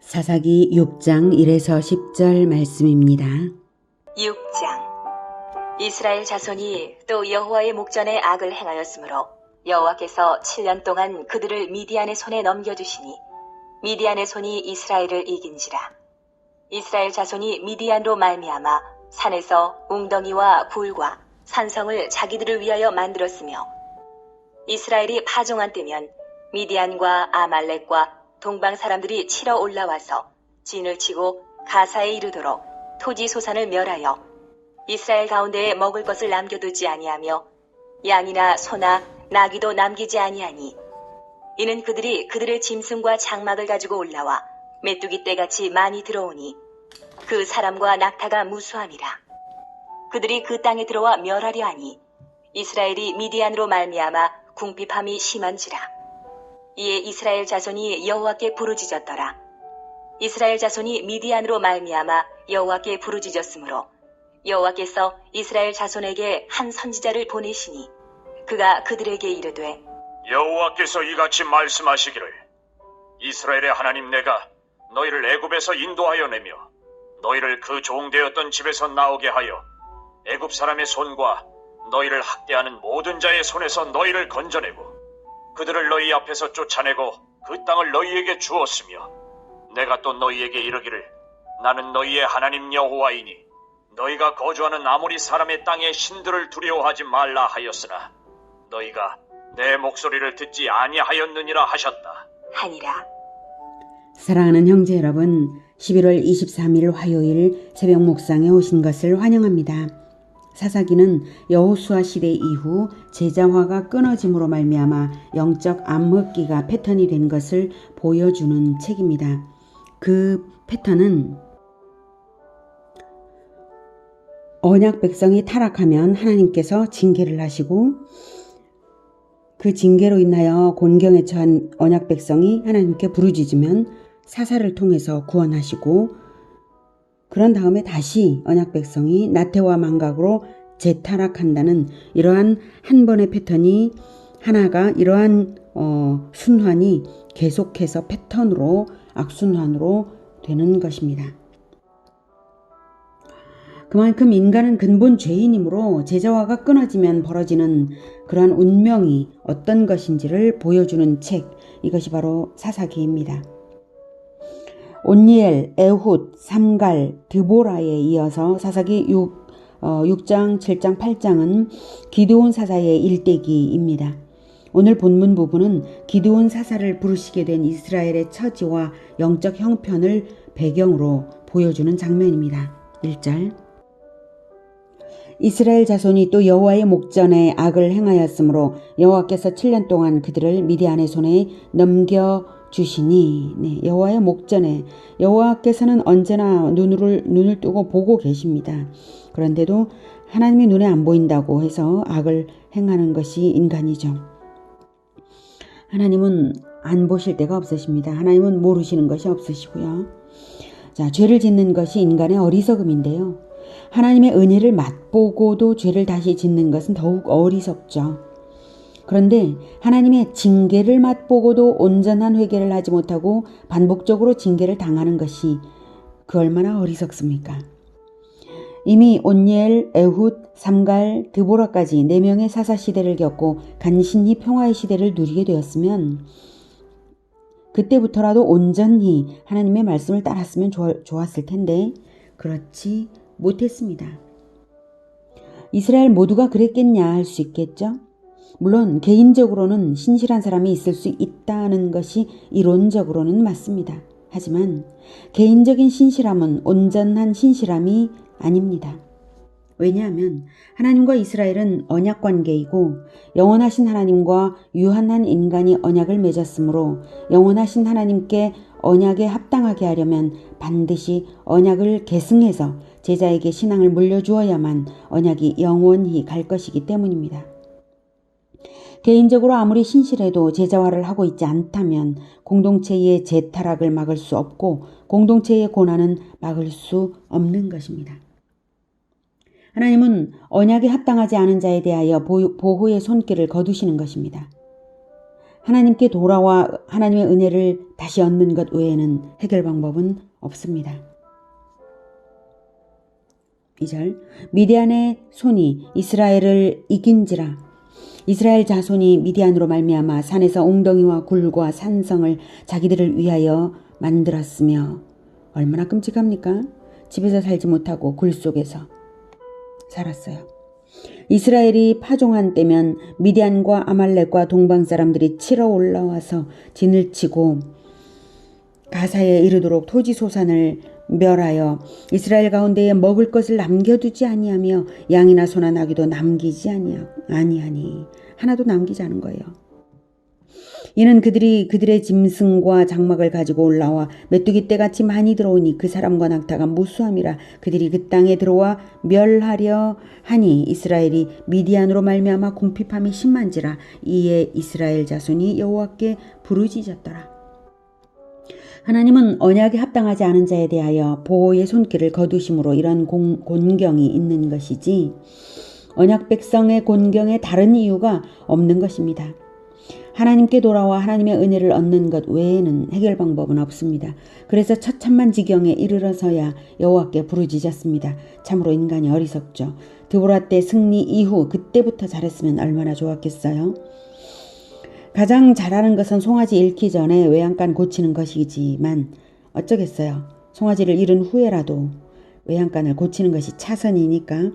사사기 6장 1에서 10절 말씀입니다. 6장. 이스라엘 자손이 또 여호와의 목전에 악을 행하였으므로 여호와께서 7년 동안 그들을 미디안의 손에 넘겨주시니 미디안의 손이 이스라엘을 이긴지라. 이스라엘 자손이 미디안으로 말미암아 산에서 웅덩이와 굴과 산성을 자기들을 위하여 만들었으며 이스라엘이 파종한 때면 미디안과 아말렉과 동방 사람들이 치러 올라와서 진을 치고 가사에 이르도록 토지 소산을 멸하여 이스라엘 가운데에 먹을 것을 남겨두지 아니하며 양이나 소나 나귀도 남기지 아니하니 이는 그들이 그들의 짐승과 장막을 가지고 올라와 메뚜기 떼같이 많이 들어오니 그 사람과 낙타가 무수함이라. 그들이 그 땅에 들어와 멸하려 하니 이스라엘이 미디안으로 말미암아 궁핍함이 심한지라. 이에 이스라엘 자손이 여호와께 부르짖었더라. 이스라엘 자손이 미디안으로 말미암아 여호와께 부르짖었으므로 여호와께서 이스라엘 자손에게 한 선지자를 보내시니 그가 그들에게 이르되 여호와께서 이같이 말씀하시기를 이스라엘의 하나님 내가 너희를 애굽에서 인도하여 내며 너희를 그 종되었던 집에서 나오게 하여 애굽 사람의 손과 너희를 학대하는 모든 자의 손에서 너희를 건져내고 그들을 너희 앞에서 쫓아내고 그 땅을 너희에게 주었으며 내가 또 너희에게 이르기를 나는 너희의 하나님 여호와이니 너희가 거주하는 아모리 사람의 땅의 신들을 두려워하지 말라 하였으나 너희가 내 목소리를 듣지 아니하였느니라 하셨다 하니라. 사랑하는 형제 여러분, 11월 23일 화요일 새벽 묵상에 오신 것을 환영합니다. 사사기는 여호수아 시대 이후 제자화가 끊어짐으로 말미암아 영적 암흑기가 패턴이 된 것을 보여주는 책입니다. 그 패턴은 언약 백성이 타락하면 하나님께서 징계를 하시고 그 징계로 인하여 곤경에 처한 언약 백성이 하나님께 부르짖으면 사사를 통해서 구원하시고 그런 다음에 다시 언약 백성이 나태와 망각으로 재타락한다는 이러한 한 번의 패턴이 하나가 이러한 순환이 계속해서 패턴으로 악순환으로 되는 것입니다. 그만큼 인간은 근본 죄인이므로 제자화가 끊어지면 벌어지는 그러한 운명이 어떤 것인지를 보여주는 책, 이것이 바로 사사기입니다. 온니엘, 에훗, 삼갈, 드보라에 이어서 사사기 6장, 7장, 8장은 기드온 사사의 일대기입니다. 오늘 본문 부분은 기드온 사사를 부르시게 된 이스라엘의 처지와 영적 형편을 배경으로 보여주는 장면입니다. 1절. 이스라엘 자손이 또 여호와의 목전에 악을 행하였으므로 여호와께서 7년 동안 그들을 미디안의 손에 넘겨주시니 여호와의 목전에 여호와께서는 언제나 눈을 뜨고 보고 계십니다. 그런데도 하나님의 눈에 안 보인다고 해서 악을 행하는 것이 인간이죠. 하나님은 안 보실 데가 없으십니다. 하나님은 모르시는 것이 없으시고요. 자, 죄를 짓는 것이 인간의 어리석음인데요. 하나님의 은혜를 맛보고도 죄를 다시 짓는 것은 더욱 어리석죠. 그런데 하나님의 징계를 맛보고도 온전한 회개를 하지 못하고 반복적으로 징계를 당하는 것이 그 얼마나 어리석습니까? 이미 온니엘, 에훗, 삼갈, 드보라까지 4명의 사사시대를 겪고 간신히 평화의 시대를 누리게 되었으면 그때부터라도 온전히 하나님의 말씀을 따랐으면 좋았을 텐데 그렇지 못했습니다. 이스라엘 모두가 그랬겠냐 할 수 있겠죠. 물론 개인적으로는 신실한 사람이 있을 수 있다는 것이 이론적으로는 맞습니다. 하지만 개인적인 신실함은 온전한 신실함이 아닙니다. 왜냐하면 하나님과 이스라엘은 언약 관계이고 영원하신 하나님과 유한한 인간이 언약을 맺었으므로 영원하신 하나님께 언약에 합당하게 하려면 반드시 언약을 계승해서 제자에게 신앙을 물려주어야만 언약이 영원히 갈 것이기 때문입니다. 개인적으로 아무리 신실해도 제자화를 하고 있지 않다면 공동체의 재타락을 막을 수 없고 공동체의 고난은 막을 수 없는 것입니다. 하나님은 언약에 합당하지 않은 자에 대하여 보호의 손길을 거두시는 것입니다. 하나님께 돌아와 하나님의 은혜를 다시 얻는 것 외에는 해결 방법은 없습니다. 2절 미디안의 손이 이스라엘을 이긴지라. 이스라엘 자손이 미디안으로 말미암아 산에서 웅덩이와 굴과 산성을 자기들을 위하여 만들었으며. 얼마나 끔찍합니까? 집에서 살지 못하고 굴 속에서 살았어요. 이스라엘이 파종한 때면 미디안과 아말렉과 동방 사람들이 치러 올라와서 진을 치고 가사에 이르도록 토지 소산을 멸하여 이스라엘 가운데에 먹을 것을 남겨두지 아니하며 양이나 소나 나귀도 남기지 아니하니. 하나도 남기지 않은 거예요. 이는 그들이 그들의 짐승과 장막을 가지고 올라와 메뚜기 떼같이 많이 들어오니 그 사람과 낙타가 무수함이라. 그들이 그 땅에 들어와 멸하려 하니 이스라엘이 미디안으로 말미암아 궁핍함이 심한지라. 이에 이스라엘 자손이 여호와께 부르짖었더라. 하나님은 언약에 합당하지 않은 자에 대하여 보호의 손길을 거두심으로 이런 곤경이 있는 것이지 언약 백성의 곤경에 다른 이유가 없는 것입니다. 하나님께 돌아와 하나님의 은혜를 얻는 것 외에는 해결 방법은 없습니다. 그래서 처참한 지경에 이르러서야 여호와께 부르짖었습니다. 참으로 인간이 어리석죠. 드보라 때 승리 이후 그때부터 잘했으면 얼마나 좋았겠어요. 가장 잘하는 것은 송아지 잃기 전에 외양간 고치는 것이지만 어쩌겠어요. 송아지를 잃은 후에라도 외양간을 고치는 것이 차선이니까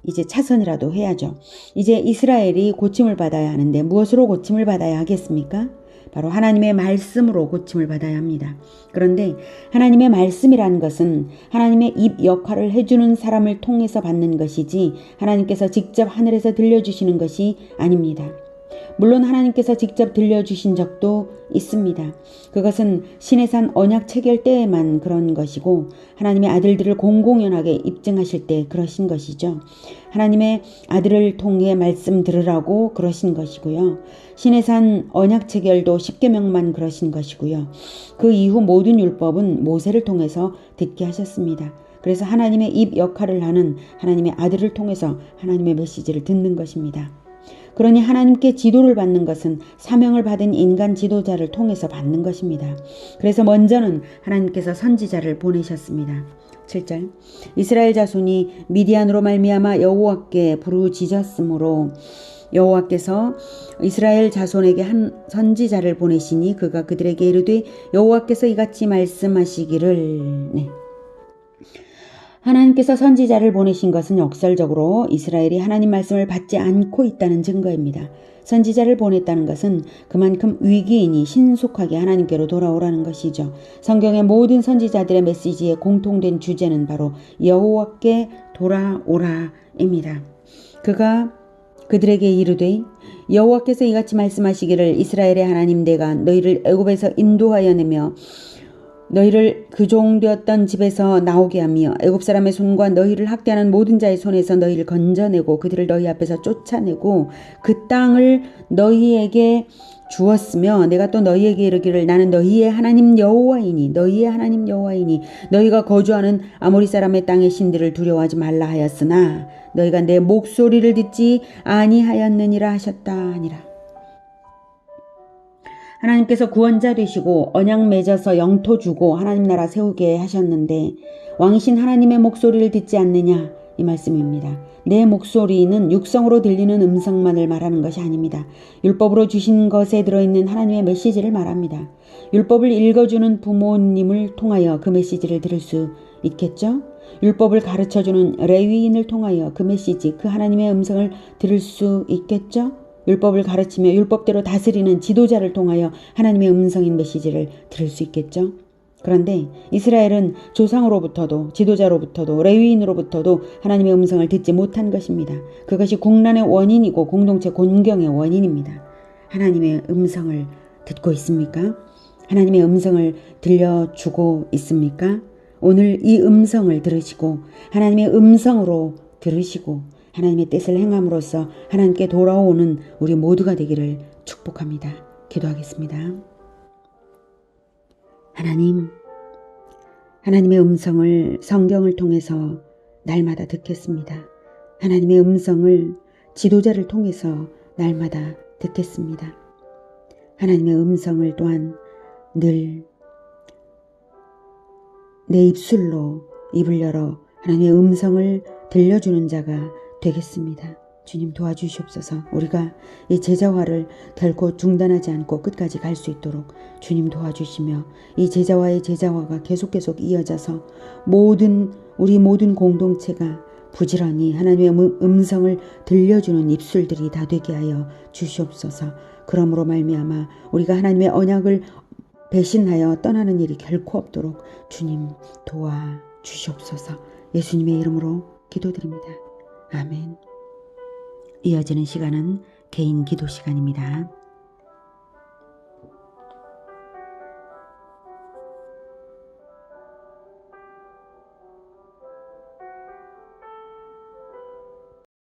이제 차선이라도 해야죠. 이제 이스라엘이 고침을 받아야 하는데 무엇으로 고침을 받아야 하겠습니까? 바로 하나님의 말씀으로 고침을 받아야 합니다. 그런데 하나님의 말씀이라는 것은 하나님의 입 역할을 해주는 사람을 통해서 받는 것이지 하나님께서 직접 하늘에서 들려주시는 것이 아닙니다. 물론 하나님께서 직접 들려주신 적도 있습니다. 그것은 시내산 언약 체결 때에만 그런 것이고 하나님의 아들들을 공공연하게 입증하실 때 그러신 것이죠. 하나님의 아들을 통해 말씀 들으라고 그러신 것이고요. 시내산 언약 체결도 10계명만 그러신 것이고요. 그 이후 모든 율법은 모세를 통해서 듣게 하셨습니다. 그래서 하나님의 입 역할을 하는 하나님의 아들을 통해서 하나님의 메시지를 듣는 것입니다. 그러니 하나님께 지도를 받는 것은 사명을 받은 인간 지도자를 통해서 받는 것입니다. 그래서 먼저는 하나님께서 선지자를 보내셨습니다. 7절 이스라엘 자손이 미디안으로 말미암아 여호와께 부르짖었으므로 여호와께서 이스라엘 자손에게 한 선지자를 보내시니 그가 그들에게 이르되 여호와께서 이같이 말씀하시기를. 하나님께서 선지자를 보내신 것은 역설적으로 이스라엘이 하나님 말씀을 받지 않고 있다는 증거입니다. 선지자를 보냈다는 것은 그만큼 위기인이 신속하게 하나님께로 돌아오라는 것이죠. 성경의 모든 선지자들의 메시지의 공통된 주제는 바로 여호와께 돌아오라입니다. 그가 그들에게 이르되 여호와께서 이같이 말씀하시기를 이스라엘의 하나님 내가 너희를 애굽에서 인도하여 내며 너희를 그 종되었던 집에서 나오게 하며 애굽 사람의 손과 너희를 학대하는 모든 자의 손에서 너희를 건져내고 그들을 너희 앞에서 쫓아내고 그 땅을 너희에게 주었으며 내가 또 너희에게 이르기를 나는 너희의 하나님 여호와이니 너희가 거주하는 아모리 사람의 땅의 신들을 두려워하지 말라 하였으나 너희가 내 목소리를 듣지 아니하였느니라 하셨다니라. 하나님께서 구원자 되시고 언약 맺어서 영토 주고 하나님 나라 세우게 하셨는데 왕이신 하나님의 목소리를 듣지 않느냐 이 말씀입니다. 내 목소리는 육성으로 들리는 음성만을 말하는 것이 아닙니다. 율법으로 주신 것에 들어있는 하나님의 메시지를 말합니다. 율법을 읽어주는 부모님을 통하여 그 메시지를 들을 수 있겠죠? 율법을 가르쳐주는 레위인을 통하여 그 메시지, 그 하나님의 음성을 들을 수 있겠죠? 율법을 가르치며 율법대로 다스리는 지도자를 통하여 하나님의 음성인 메시지를 들을 수 있겠죠. 그런데 이스라엘은 조상으로부터도 지도자로부터도 레위인으로부터도 하나님의 음성을 듣지 못한 것입니다. 그것이 국난의 원인이고 공동체 곤경의 원인입니다. 하나님의 음성을 듣고 있습니까? 하나님의 음성을 들려주고 있습니까? 오늘 이 음성을 들으시고 하나님의 음성으로 들으시고 하나님의 뜻을 행함으로써 하나님께 돌아오는 우리 모두가 되기를 축복합니다. 기도하겠습니다. 하나님의 음성을 성경을 통해서 날마다 듣겠습니다. 하나님의 음성을 지도자를 통해서 날마다 듣겠습니다. 하나님의 음성을 또한 늘 내 입술로 입을 열어 하나님의 음성을 들려주는 자가 되겠습니다. 주님 도와주시옵소서. 우리가 이 제자화를 결코 중단하지 않고 끝까지 갈 수 있도록 주님 도와주시며 이 제자와의 제자화가 계속 이어져서 우리 모든 공동체가 부지런히 하나님의 음성을 들려주는 입술들이 다 되게 하여 주시옵소서. 그러므로 말미암아 우리가 하나님의 언약을 배신하여 떠나는 일이 결코 없도록 주님 도와주시옵소서. 예수님의 이름으로 기도드립니다. 아멘. 이어지는 시간은 개인 기도 시간입니다.